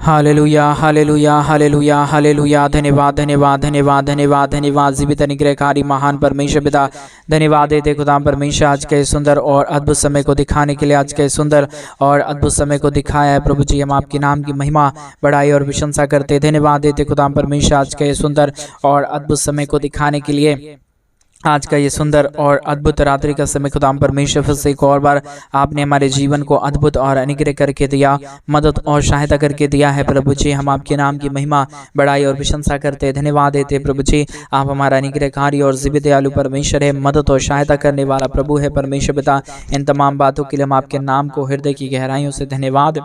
Hallelujah hallelujah hallelujah hallelujah. धन्यवाद धन्यवाद धन्यवाद धन्यवाद धन्यवाद। जीवित अनुग्रहकारी महान परमेश्वर पिता, धन्यवाद देते खुदा परमेश्वर आज के सुंदर और अद्भुत समय को दिखाने के लिए, आज के सुंदर और अद्भुत समय को दिखाया है प्रभु जी। हम आपके नाम की महिमा बढ़ाई और प्रशंसा करते, धन्यवाद देते खुदा परमेश्वर आज के सुंदर और अद्भुत समय को दिखाने के लिए। आज का ये सुंदर और अद्भुत रात्रि का समय खुदा परमेश्वर फिर से एक और बार आपने हमारे जीवन को अद्भुत और अनुग्रह करके दिया, मदद और सहायता करके दिया है प्रभु जी। हम आपके नाम की महिमा बढ़ाई और प्रशंसा करते, धन्यवाद देते प्रभु जी। आप हमारा अनुग्रहकारी और जीवित दयालु परमेश्वर है, मदद और सहायता करने वाला प्रभु है परमेश्वर पिता। इन तमाम बातों के लिए हम आपके नाम को हृदय की गहराइयों से धन्यवाद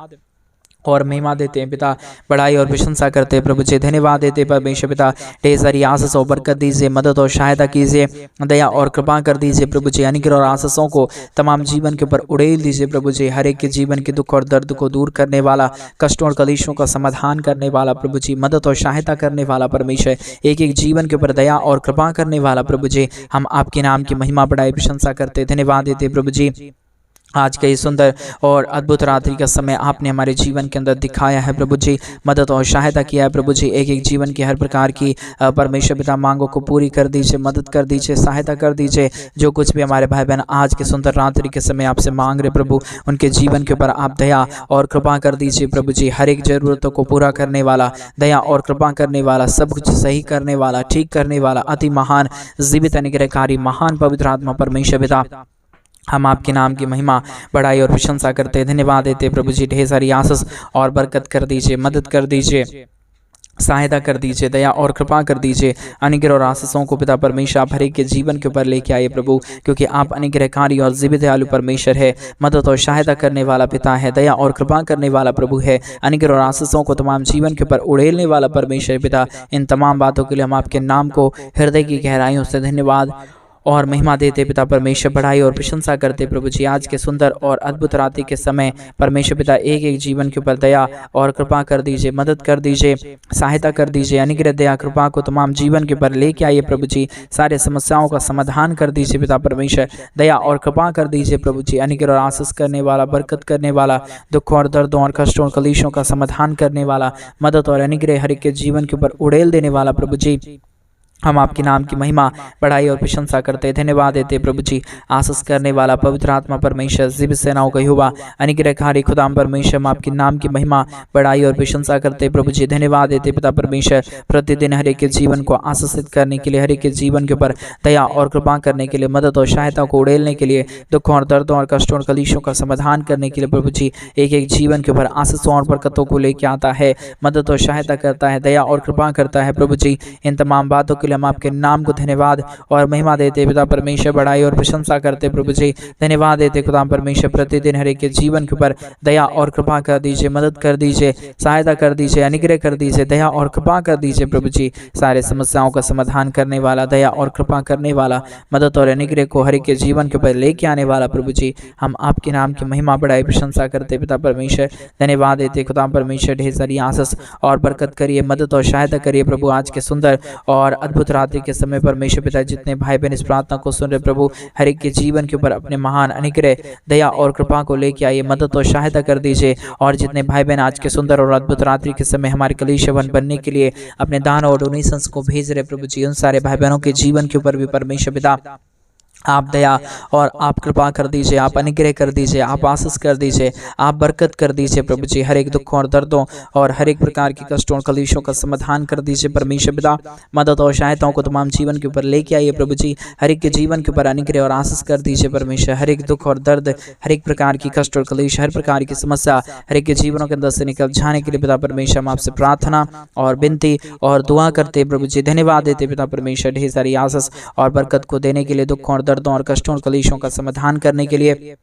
और महिमा देते हैं पिता, बढ़ाई और प्रशंसा करते हैं प्रभु जी। धन्यवाद देते परमेश्वर पिता, ढेर सारी आशीष और बरकत दीजिए, मदद और सहायता कीजिए, दया और कृपा कर दीजिए प्रभु जी। अनुग्रह और आशीषों को तमाम जीवन के ऊपर उड़ेल दीजिए प्रभु जी। हर एक के जीवन के दुख और दर्द को दूर करने वाला, कष्टों और कलेशों का समाधान करने वाला प्रभु जी, मदद और सहायता करने वाला परमेश्वर, एक एक जीवन के ऊपर दया और कृपा करने वाला प्रभु जी। हम आपके नाम की महिमा बढ़ाई प्रशंसा करते, धन्यवाद देते प्रभु जी। आज का ये सुंदर और अद्भुत रात्रि का समय आपने हमारे जीवन के अंदर दिखाया है प्रभु जी, मदद और सहायता किया है प्रभु जी। एक एक जीवन की हर प्रकार की परमेश्वर पिता मांगों को पूरी कर दीजिए, मदद कर दीजिए, सहायता कर दीजिए। जो कुछ भी हमारे भाई बहन आज के सुंदर रात्रि के समय आपसे मांग रहे प्रभु, उनके जीवन के ऊपर आप दया और कृपा कर दीजिए प्रभु जी। हर एक जरूरतों को पूरा करने वाला, दया और कृपा करने वाला, सब कुछ सही करने वाला, ठीक करने वाला, अति महान जीवित अनुग्रहकारी महान पवित्र आत्मा परमेश्वर पिता, हम आपके नाम की महिमा बढ़ाई और प्रशंसा करते, धन्यवाद देते प्रभु जी। ढेर सारी आशीष और बरकत कर दीजिए, मदद कर दीजिए, सहायता कर दीजिए, दया और कृपा कर दीजिए। अनुग्रह और आशीषों को पिता परमेश्वर आप हर एक के जीवन के ऊपर लेके आइए प्रभु, क्योंकि आप अनुग्रहकारी और जीवित दयालु परमेश्वर है, मदद और सहायता करने वाला पिता है, दया और कृपा करने वाला प्रभु है, अनुग्रह और आशीषों को तमाम जीवन के ऊपर उड़ेलने वाला परमेश्वर पिता। इन तमाम बातों के लिए हम आपके नाम को हृदय की गहराइयों से धन्यवाद और महिमा देते पिता परमेश्वर, बढ़ाई और प्रशंसा करते प्रभु जी। आज के सुंदर और अद्भुत रात्रि के समय परमेश्वर पिता एक एक जीवन के ऊपर दया और कृपा कर दीजिए, मदद कर दीजिए, सहायता कर दीजिए। अनुग्रह दया कृपा को तमाम जीवन के ऊपर लेके आइए प्रभु जी। सारे समस्याओं का समाधान कर दीजिए पिता परमेश्वर, दया और कृपा कर दीजिए प्रभु जी। अनुग्रह और आशीष करने वाला, बरकत करने वाला, दुख और दर्दों और कष्टों और कलेशों का समाधान करने वाला, मदद और अनुग्रह हर एक के जीवन के ऊपर उड़ेल देने वाला प्रभु जी। हम आपके नाम की महिमा बढ़ाई और प्रशंसा करते, धन्यवाद देते प्रभु जी। आशीष करने वाला पवित्र आत्मा परमेश्वर, जीवित सेनाओं का यहोवा, अनुग्रहकारी खुदा परमेश्वर, हम आपके नाम की महिमा बढ़ाई और प्रशंसा करते प्रभु जी। धन्यवाद देते पिता परमेश्वर, प्रतिदिन हर एक के जीवन को आशीषित करने के लिए, हर एक के जीवन के ऊपर दया और कृपा करने के लिए, मदद और सहायता को उड़ेलने के लिए, दुखों और दर्दों और कष्टों और कलेशों का समाधान करने के लिए प्रभु जी। एक एक जीवन के ऊपर आशीषों और बरकतों को लेके आता है, मदद और सहायता करता है, दया और कृपा करता है प्रभु जी। इन तमाम बातों के हम आपके नाम को धन्यवाद और महिमा देते पिता परमेश्वर, बढ़ाई और प्रशंसा करते प्रभु जी। धन्यवाद देते खुदा परमेश्वर, प्रतिदिन हर एक के जीवन के ऊपर दया और कृपा कर दीजिए, मदद कर दीजिए, सहायता कर दीजिए, अनुग्रह कर दीजिए, दया और कृपा कर दीजिए प्रभु जी। सारे समस्याओं का समाधान करने वाला, दया और कृपा करने वाला, मदद और अनुग्रह को हर एक के जीवन के ऊपर लेके आने वाला प्रभु जी। हम आपके नाम की महिमा बढ़ाई प्रशंसा करते पिता परमेश्वर, धन्यवाद देते खुदा परमेश्वर। ढेर सारी आशीष और बरकत करिए, मदद और सहायता करिए प्रभु। आज के सुंदर और अद्भुत रात्रि के समय परमेश्वर पिता, जितने भाई बहन इस प्रार्थना को सुन रहे प्रभु, हर एक के जीवन के ऊपर अपने महान अनुग्रह, दया और कृपा को लेके आइए, मदद और सहायता कर दीजिए। और जितने भाई बहन आज के सुंदर और अद्भुत रात्रि के समय हमारे कलीसिया बनने के लिए अपने दान और डोनेशंस को भेज रहे प्रभु जी, उन सारे भाई बहनों के जीवन के ऊपर भी परमेश्वर पिता आप दया और आप कृपा कर दीजिए, आप अनुग्रह कर दीजिए, आप आशीष कर दीजिए, आप बरकत कर दीजिए प्रभु जी। हर एक दुखों और दर्दों और हर एक प्रकार की कष्टों और कलेशों का समाधान कर दीजिए परमेश्वर पिता। मदद और सहायताओं को तमाम जीवन के ऊपर लेके आइए प्रभु जी। हर एक के जीवन के ऊपर अनुग्रह और आशीष कर दीजिए परमेश्वर। हर एक दुख और दर्द, हर एक प्रकार की कष्ट और कलेश, हर प्रकार की समस्या हर एक के जीवनों के अंदर से निकल जाने के लिए पिता परमेश्वर, हम आपसे प्रार्थना और विनती और दुआ करते प्रभु जी। धन्यवाद देते पिता परमेश्वर, ढेर सारी आशीष और बरकत को देने के लिए, दुखों और दर्दों और कष्टों और कलेशों का समाधान करने के लिए,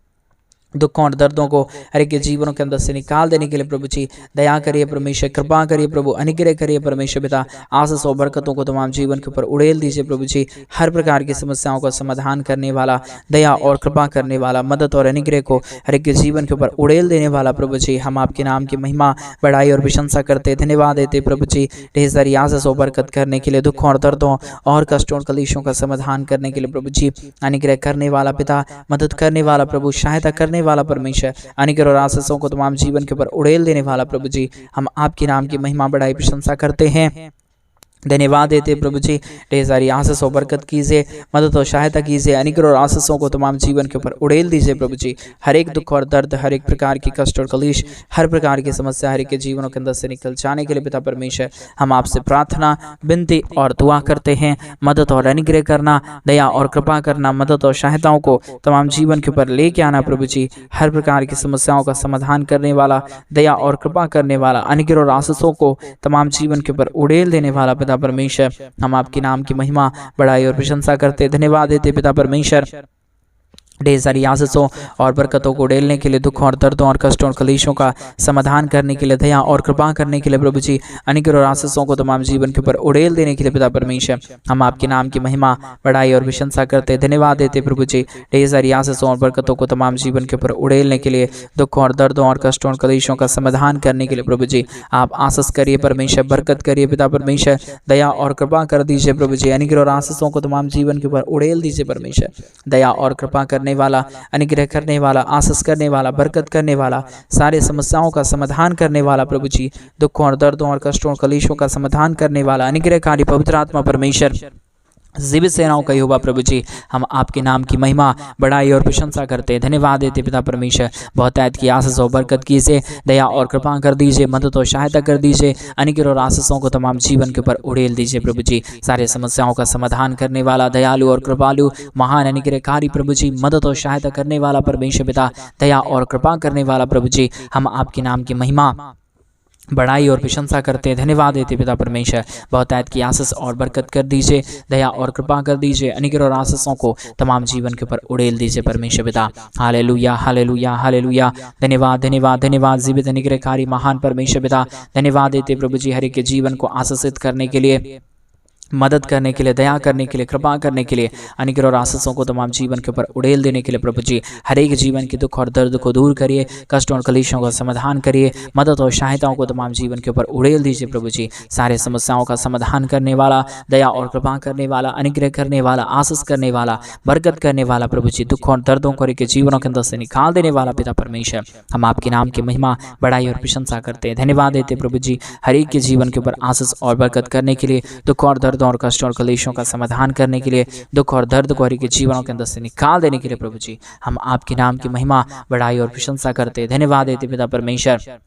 दुखों और दर्दों को हर एक के जीवनों के अंदर से निकाल देने के लिए प्रभु जी। दया करिए परमेश्वर, कृपा करिए प्रभु, अनुग्रह करिए परमेश्वर पिता। आशीष और बरकतों को तमाम जीवन के ऊपर उड़ेल दीजिए प्रभु जी। हर प्रकार की समस्याओं का समाधान करने वाला, दया और कृपा करने वाला, मदद और अनुग्रह को हर एक के जीवन के ऊपर उड़ेल देने वाला प्रभु जी। हम आपके नाम की महिमा बढ़ाई और प्रशंसा करते, धन्यवाद देते प्रभु जी। ढेर सारी आशीष और बरकत करने के लिए, दुखों और दर्दों और कष्टों और कलेशों का समाधान करने के लिए प्रभु जी। अनुग्रह करने वाला पिता, मदद करने वाला प्रभु, सहायता करने वाला परमेश्वर, अनुग्रह और आशीषों को तमाम जीवन के ऊपर उड़ेल देने वाला प्रभु जी, हम आपके नाम की महिमा बढ़ाई प्रशंसा करते हैं, धन्यवाद देते प्रभु जी। ढेर सारी आशीष और बरकत कीजिए, मदद और सहायता कीजिए, अनुग्रह और आशीषों को तमाम जीवन के ऊपर उड़ेल दीजिए प्रभु जी। हर एक दुख और दर्द, हर एक प्रकार की कष्ट और कलेश, हर प्रकार की समस्या हर एक के जीवनों के अंदर से निकल जाने के लिए पिता परमेश्वर हम आपसे प्रार्थना, विनती और दुआ करते हैं। मदद और अनुग्रह करना, दया और कृपा करना, मदद और सहायताओं को तमाम जीवन के ऊपर लेके आना प्रभु जी। हर प्रकार की समस्याओं का समाधान करने वाला, दया और कृपा करने वाला, अनुग्रह और आशीषों को तमाम जीवन के ऊपर उड़ेल देने वाला पिता परमेश्वर, हम आपके नाम की महिमा, बड़ाई और प्रशंसा करते, धन्यवाद देते पिता परमेश्वर। ढेर सारी आशीषों और बरकतों को उड़ेलने के लिए, दुखों और दर्दों और कष्टों और कलेशों का समाधान करने के लिए, दया और कृपा करने के लिए प्रभु जी, अनुग्रह और आशीषों को तमाम जीवन के ऊपर उड़ेल देने के लिए पिता परमेश्वर हम आपके नाम की महिमा, बड़ाई और प्रशंसा करते, धन्यवाद देते प्रभु जी। ढेर सारी आशीषों और बरकतों को तमाम जीवन के ऊपर उड़ेलने के लिए, दुखों और दर्दों और कष्टों और कलेशों का समाधान करने के लिए प्रभु जी आप आशीष करिए परमेश्वर, बरकत करिए पिता परमेश्वर, दया और कृपा कर दीजिए प्रभु जी। अनुग्रह और आशीषों को तमाम जीवन के ऊपर उड़ेल दीजिए परमेश्वर, दया और कृपा करने वाला, अनुग्रह करने वाला, आशीष करने वाला, बरकत करने वाला, सारे समस्याओं का समाधान करने वाला प्रभु जी, दुखों और दर्दों और कष्टों और कलेशों का समाधान करने वाला, अनुग्रहकारी पवित्र आत्मा परमेश्वर, जीवित सेनाओं का यहोवा प्रभु जी, हम आपके नाम की महिमा, बड़ाई और प्रशंसा करते, धन्यवाद देते पिता परमेश्वर। बहुतायत की आशीष और बरकत कीजिए, दया और कृपा कर दीजिए, मदद और सहायता कर दीजिए, अनुग्रह और आशीषों को तमाम जीवन के ऊपर उड़ेल दीजिए प्रभु जी। सारे समस्याओं का समाधान करने वाला, दयालु और कृपालु, महान अनुग्रहकारी प्रभु जी, मदद और सहायता करने वाला परमेश्वर पिता, दया और कृपा करने वाला प्रभु जी, हम आपके नाम की महिमा, बड़ाई और प्रशंसा करते हैं, धन्यवाद देते पिता परमेश्वर। बहुतायत की आशीष और बरकत कर दीजिए, दया और कृपा कर दीजिए, अनुग्रह और आशीषों को तमाम जीवन के ऊपर उड़ेल दीजिए परमेश्वर पिता। हालेलुया हालेलुया हालेलुया, धन्यवाद धन्यवाद धन्यवाद जीवित अनुग्रहकारी महान परमेश्वर पिता, धन्यवाद देते प्रभु जी हर एक के जीवन को आशीषित करने के लिए, मदद करने के लिए, दया करने के लिए, कृपा करने के लिए, अनुग्रह और आशीषों को तमाम जीवन के ऊपर उड़ेल देने के लिए प्रभु जी हर एक जीवन के दुख और दर्द को दूर करिए, कष्टों और कलेशों का समाधान करिए, मदद और सहायताओं को तमाम जीवन के ऊपर उड़ेल दीजिए प्रभु जी। सारे समस्याओं का समाधान करने वाला, दया और कृपा करने वाला, अनुग्रह करने वाला, आशीष करने वाला, बरकत करने वाला प्रभु जी, दुखों और दर्दों को के जीवनों के अंदर से निकाल देने वाला पिता परमेश्वर, हम आपके नाम की महिमा, बड़ाई और प्रशंसा करते हैं, धन्यवाद देते प्रभु जी हर एक के जीवन के ऊपर आशीष और बरकत करने के लिए, दुख और दर्द और कष्ट और कलेशों का समाधान करने के लिए, दुख और दर्द को हर के जीवनों के अंदर से निकाल देने के लिए प्रभु जी हम आपके नाम की महिमा, बड़ाई और प्रशंसा करते, धन्यवाद देते पिता परमेश्वर।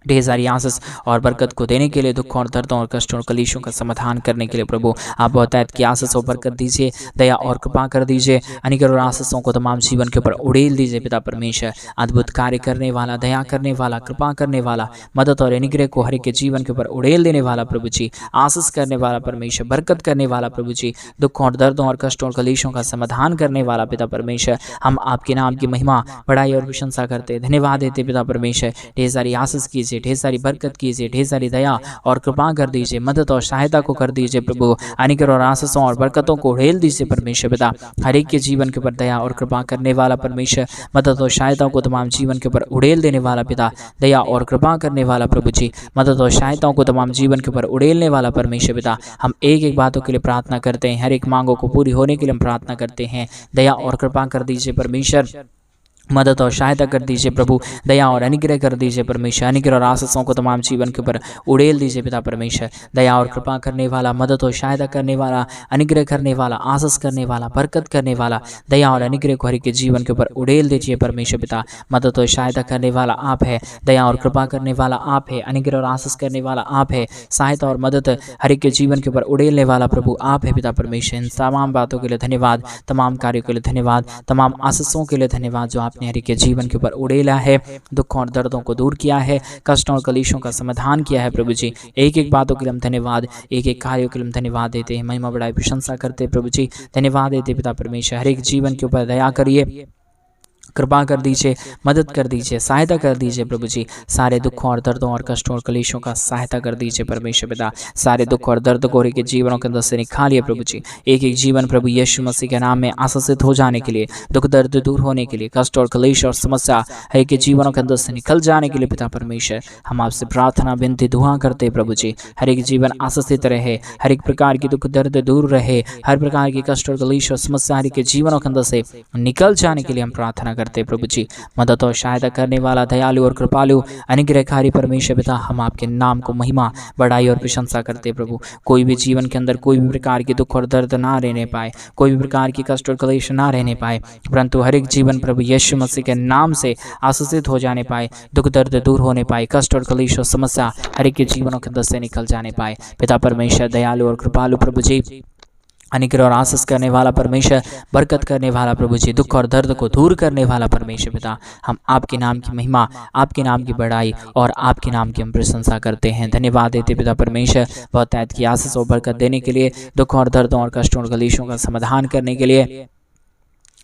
ढेर सारी आशीष और बरकत को देने के लिए, दुखों और दर्दों और कष्टों और कलेशों का समाधान करने के लिए प्रभु आप बहुतायत की आशीष और बरकत दीजिए, दया और कृपा कर दीजिए, अनुग्रह और आशीषों को तमाम जीवन के ऊपर उड़ेल दीजिए पिता परमेश्वर। अद्भुत कार्य करने वाला, दया करने वाला, कृपा करने वाला, मदद और अनुग्रह को हर एक के जीवन के ऊपर उड़ेल देने वाला प्रभु जी, आशीष करने वाला परमेश्वर, बरकत करने वाला प्रभु जी, दुखों और दर्दों और कष्टों और कलेशों का समाधान करने वाला पिता परमेश्वर, हम आपके नाम की महिमा, बड़ाई और प्रशंसा करते, धन्यवाद देते पिता परमेश्वर। ढेर सारी आशीष कीजिए, ढेर सारी बरकत कीजिए, ढेर सारी दया और कृपा कर दीजिए, मदद और सहायता को कर दीजिए प्रभु, अनुग्रह और आशीषों और बरकतों को उड़ेल दीजिए परमेश्वर पिता। हर एक के जीवन के ऊपर दया और कृपा करने वाला परमेश्वर, मदद और सहायताओं को तमाम जीवन के ऊपर उड़ेल देने वाला पिता, दया और कृपा करने वाला प्रभु जी, मदद और सहायताओं को तमाम जीवन के ऊपर उड़ेलने वाला परमेश्वर पिता। हम एक एक बातों के लिए प्रार्थना करते हैं, हर एक मांगों को पूरी होने के लिए हम प्रार्थना करते हैं, दया और कृपा कर दीजिए परमेश्वर, मदद और सहायता कर दीजिए प्रभु, दया और अनुग्रह कर दीजिए परमेश्वर, अनुग्रह और आशीषों को तमाम जीवन के ऊपर उड़ेल दीजिए पिता परमेश्वर। दया और कृपा करने वाला, मदद और सहायता करने वाला, अनुग्रह करने वाला, आशीष करने वाला, बरकत करने वाला, दया और अनुग्रह को हर के जीवन के ऊपर उड़ेल दीजिए परमेश्वर पिता। मदद और सहायता करने वाला आप है, दया और कृपा करने वाला आप है, अनुग्रह और आशीष करने वाला आप है, सहायता और मदद हर के जीवन के ऊपर उड़ेलने वाला प्रभु आप है पिता परमेश्वर। इन तमाम बातों के लिए धन्यवाद, तमाम कार्यों के लिए धन्यवाद, तमाम आशीषों के लिए धन्यवाद जो आपने हर के जीवन के ऊपर उड़ेला है, दुखों और दर्दों को दूर किया है, कष्टों और कलेशों का समाधान किया है प्रभु जी। एक एक बातों के लिए हम धन्यवाद, एक एक कार्यों के लिए हम धन्यवाद देते हैं, महिमा बड़ाई प्रशंसा करते हैं प्रभु जी। धन्यवाद देते पिता परमेश्वर, हर एक जीवन के ऊपर दया करिए, कृपा कर दीजिए, मदद कर दीजिए, सहायता कर दीजिए प्रभु जी। सारे दुखों और दर्दों और कष्टों और कलेशों का सहायता कर दीजिए परमेश्वर पिता। सारे दुख और दर्द को के जीवनों के अंदर से निकालिए प्रभु जी। एक एक जीवन प्रभु यीशु मसीह के नाम में आशीषित हो जाने के लिए, दुख दर्द दूर होने के लिए, कष्ट और कलेश और समस्या हर एक जीवनों के अंदर से निकल जाने के लिए पिता परमेश्वर हम आपसे प्रार्थना, विनती, दुआ करते हैं प्रभु जी। हर एक जीवन आशीषित रहे, हर एक प्रकार की दुख दर्द दूर रहे, हर प्रकार की कष्ट और कलेश और समस्या हर एक जीवनों के अंदर से निकल जाने के लिए हम प्रार्थना करते प्रभु जी। मदद और सहायता करने वाला दयालु और कृपालु अनुग्रहकारी परमेश्वर पिता, हम आपके नाम को महिमा बढ़ाई और प्रशंसा करते प्रभु। कोई भी जीवन के अंदर कोई भी प्रकार की दुख और दर्द ना रहने पाए, कोई भी प्रकार की कष्ट और क्लेश ना रहने पाए, परंतु हर एक जीवन प्रभु यीशु मसीह के नाम से आशीषित हो जाने पाए, दुख दर्द दूर होने पाए, कष्ट और क्लेश और समस्या हर एक के जीवनों के अंदर से निकल जाने पाए। पिता परमेश्वर दयालु और कृपालु प्रभु जी, अनुग्रह और आशीष करने वाला परमेश्वर, बरकत करने वाला प्रभु जी, दुख और दर्द को दूर करने वाला परमेश्वर पिता, हम आपके नाम की महिमा, आपके नाम की बड़ाई और आपके नाम की हम प्रशंसा करते हैं। धन्यवाद देते पिता परमेश्वर, बहुतायत की आशीष और बरकत देने के लिए, दुखों और दर्दों और कष्टों और क्लेशों का समाधान करने के लिए,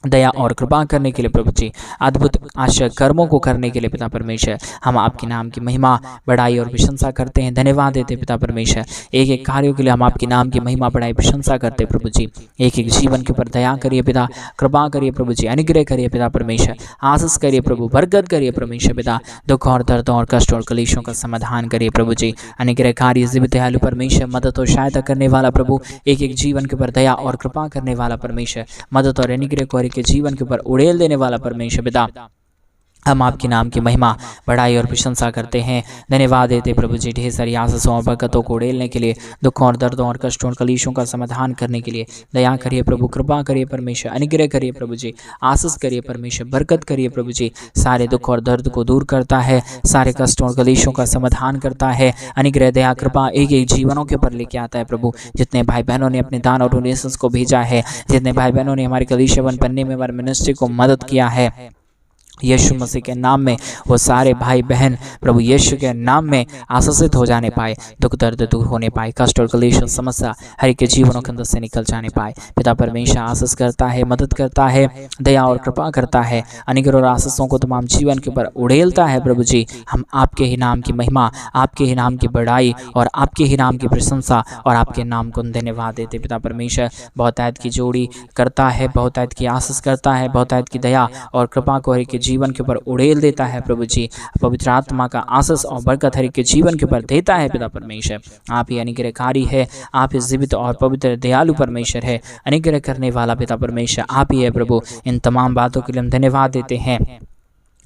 दया और कृपा करने के लिए प्रभु जी, अद्भुत आश्चर्य कर्मों को करने के लिए पिता परमेश्वर, हम आपके नाम की महिमा, बड़ाई और प्रशंसा करते हैं। धन्यवाद देते पिता परमेश्वर, एक एक कार्यों के लिए हम आपके नाम की महिमा, बड़ाई, प्रशंसा करते प्रभु जी। एक एक जीवन के ऊपर दया करिए पिता, कृपा करिए प्रभु जी, अनुग्रह करिए पिता परमेश्वर, आशीष करिए प्रभु, बरकत करिए परमेश्वर पिता, दुख और दर्दों और कष्ट और क्लेशों का समाधान करिए प्रभु जी। अनुग्रहकारी जीवित दयालु परमेश्वर, मदद और सहायता करने वाला प्रभु, एक एक जीवन के ऊपर दया और कृपा करने वाला परमेश्वर, मदद और अनुग्रह को के जीवन के ऊपर उड़ेल देने वाला परमेश्वर पिता, हम आपके नाम की महिमा, बड़ाई और प्रशंसा करते हैं। धन्यवाद देते प्रभु जी, ढेर सारी आशीषों और बरकतों को उड़ेलने के लिए, दुखों और दर्दों और कष्टों और क्लेशों का समाधान करने के लिए, दया करिए प्रभु, कृपा करिए परमेश्वर, अनुग्रह करिए प्रभु जी, आशीष करिए परमेश्वर, बरकत करिए प्रभु जी। सारे दुख और दर्द को दूर करता है, सारे कष्टों और क्लेशों का समाधान करता है। अनुग्रह, दया, कृपा एक एक जीवनों के ऊपर लेके आता है प्रभु। जितने भाई बहनों ने अपने दान और डोनेशंस को भेजा है, जितने भाई बहनों ने हमारे कलीसिया बनने में, हमारे मिनिस्ट्री को मदद किया है, यीशु मसीह के नाम में वो सारे भाई बहन प्रभु यीशु के नाम में आशीषित हो जाने पाए, दुख दर्द दूर होने पाए, कष्ट और क्लेश और समस्या हर एक के जीवनों के अंदर से निकल जाने पाए। पिता परमेश्वर आशीष करता है, मदद करता है, दया और कृपा करता है, अनुग्रह और आशीषों को तमाम जीवन के ऊपर उड़ेलता है प्रभु जी। हम आपके ही नाम की महिमा, आपके ही नाम की बड़ाई और आपके ही नाम की प्रशंसा और आपके नाम को धन्यवाद देते पिता परमेश्वर। बहुतायत की जोड़ी करता है, बहुतायत की आशीष करता है, बहुतायत की दया और कृपा को हर एक जीवन के ऊपर उड़ेल देता है प्रभु जी। पवित्र आत्मा का आशीष और बरकत हर एक के जीवन के ऊपर देता है पिता परमेश्वर। आप ही अनुग्रहकारी है, आप ही जीवित और पवित्र दयालु परमेश्वर है, अनुग्रह करने वाला पिता परमेश्वर आप ही है प्रभु। इन तमाम बातों के लिए हम धन्यवाद देते हैं,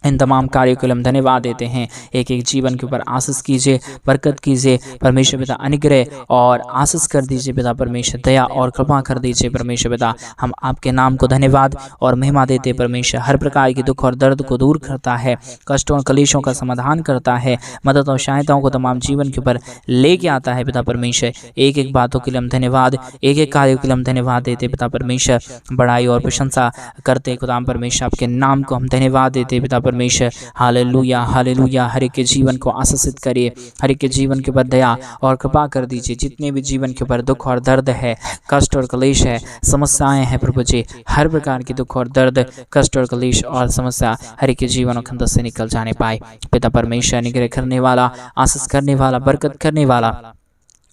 इन तमाम कार्यों के लिए हम धन्यवाद देते हैं। एक एक जीवन के ऊपर आशीष कीजिए, बरकत कीजिए परमेश्वर पिता, अनुग्रह और आशीष कर दीजिए पिता परमेश्वर, दया और कृपा कर दीजिए परमेश्वर पिता। हम आपके नाम को धन्यवाद और महिमा देते परमेश्वर। हर प्रकार की दुख और दर्द को दूर करता है, कष्टों और क्लेशों का समाधान करता है, मदद और सहायताओं को तमाम जीवन के ऊपर लेके आता है पिता परमेश्वर। एक एक बातों के लिए हम धन्यवाद, एक एक कार्यों के लिए हम धन्यवाद देते पिता परमेश्वर। बड़ाई और प्रशंसा करते खुदा परमेश्वर, आपके नाम को हम धन्यवाद देते पिता परमेश्वर। Hallelujah, hallelujah. हर एक के जीवन को आशीषित करिए, हर एक के जीवन के ऊपर दया और कृपा कर दीजिए। जितने भी जीवन के ऊपर दुख और दर्द है, कष्ट और क्लेश है, समस्याएं हैं प्रभु जी, हर प्रकार की दुख और दर्द, कष्ट और क्लेश और समस्या हर एक के जीवनों के अंदर से निकल जाने पाए पिता परमेश्वर। अनुग्रह करने वाला, आशीष करने वाला, बरकत करने वाला,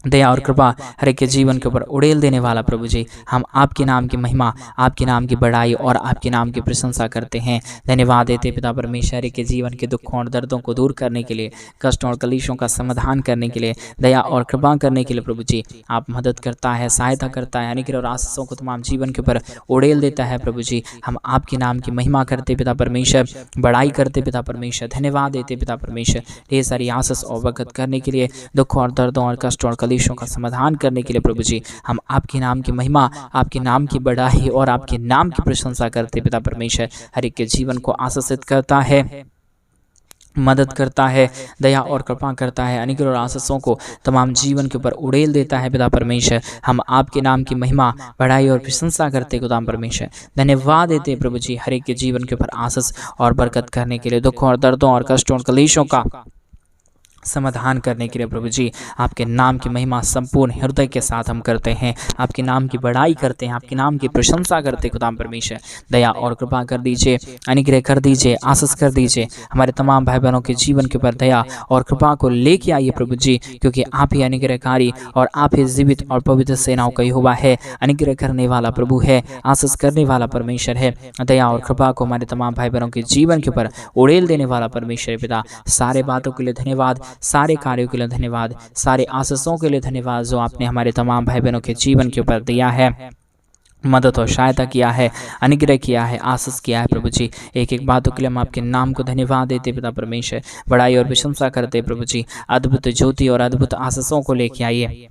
दया और कृपा हर एक के जीवन के ऊपर उड़ेल देने वाला प्रभु जी, हम आपके नाम की महिमा, आपके नाम की बड़ाई और आपके नाम की प्रशंसा करते हैं। धन्यवाद देते पिता परमेश्वर, हर एक के जीवन के दुखों और दर्दों को दूर करने के लिए, कष्टों और क्लेशों का समाधान करने के लिए, दया और कृपा करने के लिए प्रभु जी। आप मदद करता है, सहायता करता है, अनुग्रह और आशीषों को तमाम जीवन के ऊपर उड़ेल देता है प्रभु जी। हम आपके नाम की महिमा करते पिता परमेश्वर, बड़ाई करते पिता परमेश्वर, धन्यवाद देते पिता परमेश्वर। ढेर सारी आशीष और बरकत करने के लिए, दुखों और दर्दों और कष्टों और क्लेशों का समाधान करने के लिए प्रभु जी। हम आपके नाम की महिमा, आपके नाम की बड़ाई और आपके नाम की प्रशंसा करते पिता परमेश्वर। हर एक के जीवन को आशीषित करता है, मदद करता है, दया और कृपा करता है, अनुग्रह और आशीषों को तमाम जीवन के ऊपर उड़ेल देता है पिता परमेश्वर। हम आपके नाम की महिमा, बड़ाई और प्रशंसा करते खुदा परमेश्वर। धन्यवाद देते प्रभु जी, हर एक के जीवन के ऊपर आशीष और बरकत करने के लिए, दुखों और दर्दों और कष्टों और क्लेशों का समाधान करने के लिए प्रभु जी। आपके नाम की महिमा संपूर्ण हृदय के साथ हम करते हैं, आपके नाम की बड़ाई करते हैं, आपके नाम की प्रशंसा करते हैं खुदा परमेश्वर। दया और कृपा कर दीजिए, अनुग्रह कर दीजिए, आशीष कर दीजिए। हमारे तमाम भाई बहनों के जीवन के ऊपर दया और कृपा को लेके आइए प्रभु जी, क्योंकि आप ही अनुग्रहकारी और आप ही जीवित और पवित्र सेनाओं का यहोवा है। अनुग्रह करने वाला प्रभु है, आशीष करने वाला परमेश्वर है। दया और कृपा को हमारे तमाम भाई बहनों के जीवन के ऊपर उड़ेल देने वाला परमेश्वर पिता। सारे बातों के लिए धन्यवाद, सारे कार्यों के लिए धन्यवाद, सारे आशीषों के लिए धन्यवाद जो आपने हमारे तमाम भाई बहनों के जीवन के ऊपर दिया है। मदद और सहायता किया है, अनुग्रह किया है, आशीष किया है प्रभु जी। एक एक बातों के लिए हम आपके नाम को धन्यवाद देते पिता परमेश्वर, बड़ाई और प्रशंसा करते प्रभु जी। अद्भुत ज्योति और अद्भुत आशीषों को लेके आइए,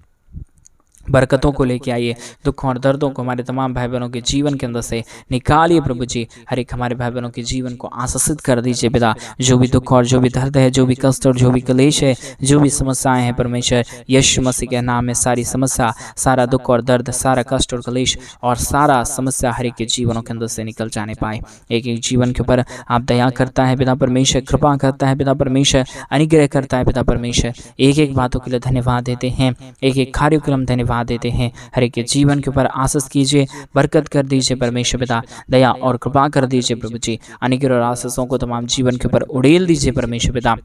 बरकतों को लेके आइए, दुख और दर्दों को हमारे तमाम भाई बहनों के जीवन के अंदर से निकालिए प्रभु जी। हर एक हमारे भाई बहनों के जीवन को आशीषित कर दीजिए पिता। जो भी दुख और जो भी दर्द है, जो भी कष्ट और जो भी क्लेश है, जो भी समस्याएं हैं परमेश्वर, यीशु मसीह के नाम में सारी समस्या, सारा दुख और दर्द, सारा कष्ट और क्लेश और सारा समस्या हर एक के जीवनों के अंदर से निकल जाने पाए। एक एक जीवन के ऊपर आप दया करता है पिता परमेश्वर, कृपा करता है पिता परमेश्वर, अनुग्रह करता है पिता परमेश्वर। एक एक बातों के लिए धन्यवाद देते हैं, एक एक कार्य के लिए हम धन्यवाद देते हैं। हर एक के जीवन के ऊपर आशीष कीजिए, बरकत कर दीजिए परमेश्वर पिता, दया और कृपा कर दीजिए प्रभु जी। अनुग्रह और आशीषों को तमाम जीवन के ऊपर उड़ेल दीजिए परमेश्वर पिता।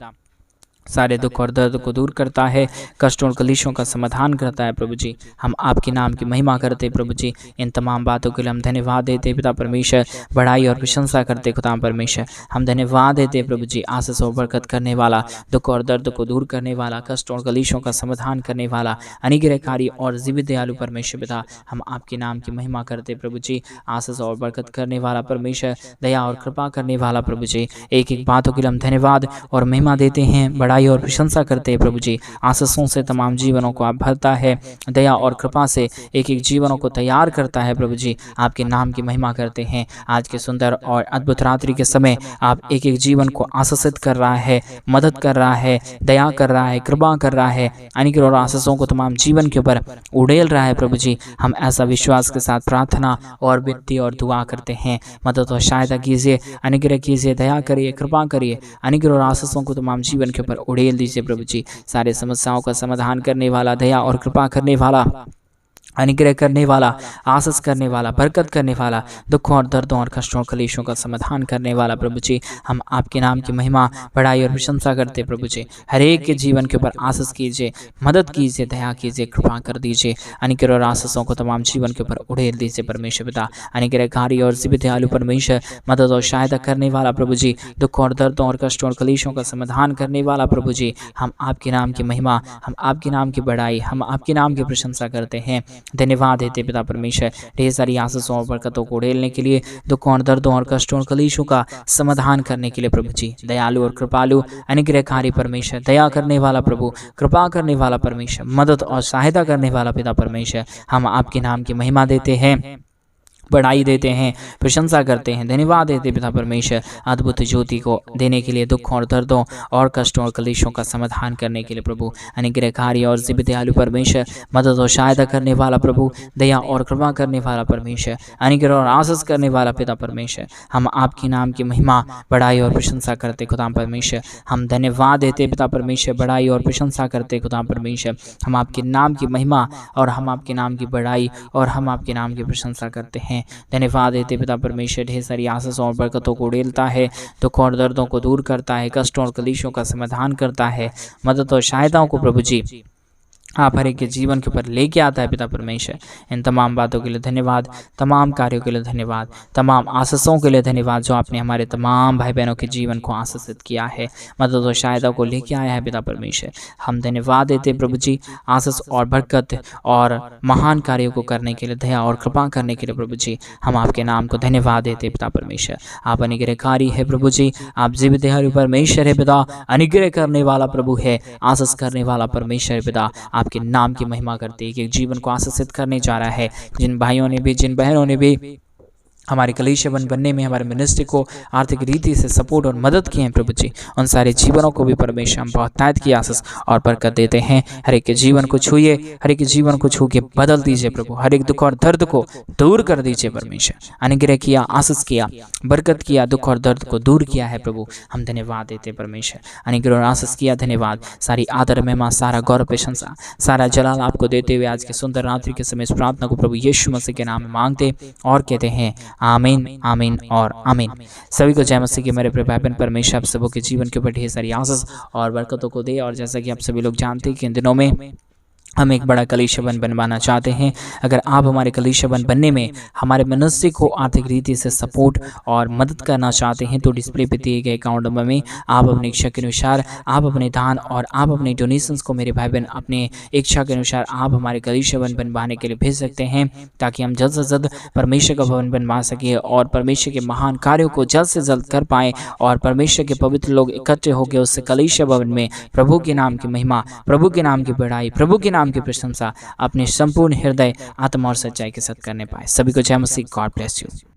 सारे दुख और दर्द को दूर करता है, कष्टों और कलेशों का समाधान करता है प्रभु जी। हम आपके नाम की महिमा करते प्रभु जी। इन तमाम बातों के लिए हम धन्यवाद देते पिता परमेश्वर, बड़ाई और प्रशंसा करते खुदा परमेश्वर। हम धन्यवाद देते प्रभु जी, आशीष और बरकत करने वाला, दुख और दर्द को दूर करने वाला, कष्ट और कलेशों का समाधान करने वाला, अनुग्रहकारी और जीवित दयालु परमेश्वर पिता। हम आपके नाम की महिमा करते प्रभु जी। आशीष और बरकत करने वाला परमेश्वर, दया और कृपा करने वाला प्रभु जी। एक एक बातों के लिए हम धन्यवाद और महिमा देते हैं, बड़ाई और प्रशंसा करते हैं प्रभु जी। आशीषों से तमाम जीवनों को आप भरता है, दया और कृपा से एक एक जीवनों को तैयार करता है प्रभु जी। आपके नाम की महिमा करते हैं। आज के सुंदर और अद्भुत रात्रि के समय आप एक एक जीवन को आशीषित कर रहा है, मदद कर रहा है, दया कर रहा है, कृपा कर रहा है, अनुग्रह और आशीषों को तमाम जीवन के ऊपर उड़ेल रहा है प्रभु जी। हम ऐसा विश्वास के साथ प्रार्थना और विनती और दुआ करते हैं। मदद और सहायता कीजिए, अनुग्रह कीजिए, दया करिए, कृपा करिए, अनुग्रह और आशीषों को तमाम जीवन के ऊपर उड़ेल दीजिए प्रभु जी। सारे समस्याओं का समाधान करने वाला, दया और कृपा करने वाला, अनुग्रह करने वाला, आशीष करने वाला, बरकत करने वाला, दुखों और दर्दों और कष्टों और कलेशों का समाधान करने वाला प्रभु जी। हम आपके नाम की महिमा, बड़ाई और प्रशंसा करते प्रभु जी। हर एक के जीवन के ऊपर आशीष कीजिए, मदद कीजिए, दया कीजिए, कृपा कर दीजिए। अनुग्रह और आशीषों को तमाम जीवन के ऊपर उड़ेल दीजिए परमेश्वर पिता। अनुग्रहकारी और जीवित दयालु परमेश्वर, मदद और सहायता करने वाला प्रभु जी। दुख और दर्दों और कष्टों और कलेशों का समाधान करने वाला प्रभु जी। हम आपके नाम की महिमा, हम आपके नाम की बड़ाई, हम आपके नाम की प्रशंसा करते हैं। धन्यवाद देते पिता परमेश्वर, ढेर सारी आशीषों और बरकतों को उड़ेलने के लिए, दुखों और दर्दों और कष्टों और कलेशों का समाधान करने के लिए प्रभु जी। दयालु और कृपालु, अनुग्रहकारी परमेश्वर, दया करने वाला प्रभु, कृपा करने वाला परमेश्वर, मदद और सहायता करने वाला पिता परमेश्वर। हम आपके नाम की महिमा देते हैं, बड़ाई देते हैं, प्रशंसा करते हैं, धन्यवाद देते पिता परमेश्वर। अद्भुत ज्योति को देने के लिए, दुखों और दर्दों और कष्टों और कलेशों का समाधान करने के लिए प्रभु। अनुग्रहकारी और जीवित दयालु परमेश्वर, मदद और सहायता करने वाला प्रभु, दया और कृपा करने वाला परमेश्वर, अनुग्रह और आशीष करने वाला पिता परमेश्वर। हम आपके नाम की महिमा, बड़ाई और प्रशंसा करते खुदा परमेश्वर। हम धन्यवाद देते पिता परमेश्वर, बड़ाई और प्रशंसा करते खुदा परमेश्वर। हम आपके नाम की महिमा और हम आपके नाम की बड़ाई और हम आपके नाम की प्रशंसा करते हैं। धन्यवाद देते पिता परमेश्वर। ढेर सारी आशीषों और बरकतों को उड़ेलता है, दुखों और दर्दों को दूर करता है, कष्टों और कलेशों का समाधान करता है, मदद और सहायताओं को प्रभु जी आप हर एक के जीवन के ऊपर लेके आता है पिता परमेश्वर। इन तमाम बातों के लिए धन्यवाद, तमाम कार्यों के लिए धन्यवाद, तमाम आशीषों के लिए धन्यवाद जो आपने हमारे तमाम भाई बहनों के जीवन को आशीषित किया है, मदद और सहायता को लेके आया है पिता परमेश्वर। हम धन्यवाद देते प्रभु जी, आशीष और बरकत और महान कार्यों को करने के लिए, दया और कृपा करने के लिए प्रभु जी। हम आपके नाम को धन्यवाद देते पिता परमेश्वर। आप अनुग्रहकारी है प्रभु जी, आप जीवित दयालु परमेश्वर है पिता, अनुग्रह करने वाला प्रभु है, आशीष करने वाला परमेश्वर पिता। आपके नाम की महिमा करते एक जीवन को आशीषित करने जा रहा है। जिन भाइयों ने भी, जिन बहनों ने भी हमारे कलीसिया बनने में हमारे मिनिस्ट्री को आर्थिक रीति से सपोर्ट और मदद किए हैं प्रभु जी, उन सारे जीवनों को भी परमेश्वर हम बहुत तायत की आशीष और बरकत देते हैं। हर एक के जीवन को छूइए, हर एक के जीवन को छू के बदल दीजिए प्रभु। हर एक दुख और दर्द को दूर कर दीजिए परमेश्वर। अनुग्रह किया, आशीष किया, बरकत किया, दुख और दर्द को दूर किया है प्रभु। हम धन्यवाद देते परमेश्वर। अनुग्रह और आशीष किया, धन्यवाद। सारी आदर महिमा, सारा गौरव प्रशंसा, सारा जलाल आपको देते हुए आज के सुंदर रात्रि के समय इस प्रार्थना को प्रभु यीशु मसीह के नाम में मांगते और कहते हैं आमीन, आमीन और आमीन। सभी को जय मसीह की मेरे प्रिय भाई बहन। परमेश्वर आप सबों के जीवन के ऊपर ढेर सारी आशीष और बरकतों को दे। और जैसा कि आप सभी लोग जानते हैं कि इन दिनों में हम एक बड़ा कलीसिया भवन बनवाना चाहते हैं। अगर आप हमारे कलीसिया भवन बनने में हमारे मिनिस्ट्री को आर्थिक रीति से सपोर्ट और मदद करना चाहते हैं तो डिस्प्ले पे दिए गए अकाउंट नंबर में आप अपनी इच्छा के अनुसार आप अपने दान और आप अपने डोनेशंस को मेरे भाई बहन अपने इच्छा के अनुसार आप हमारे कलीसिया भवन बनवाने के लिए भेज सकते हैं, ताकि हम जल्द से जल्द परमेश्वर का भवन बनवा सकें और परमेश्वर के महान कार्यों को जल्द से जल्द कर पाएँ और परमेश्वर के पवित्र लोग इकट्ठे होकर उससे कलीसिया भवन में प्रभु के नाम की महिमा, प्रभु के नाम की बढ़ाई, प्रभु के नाम की प्रशंसा अपने संपूर्ण हृदय, आत्मा और सच्चाई के साथ करने पाए। सभी को जय मसीह। God bless you.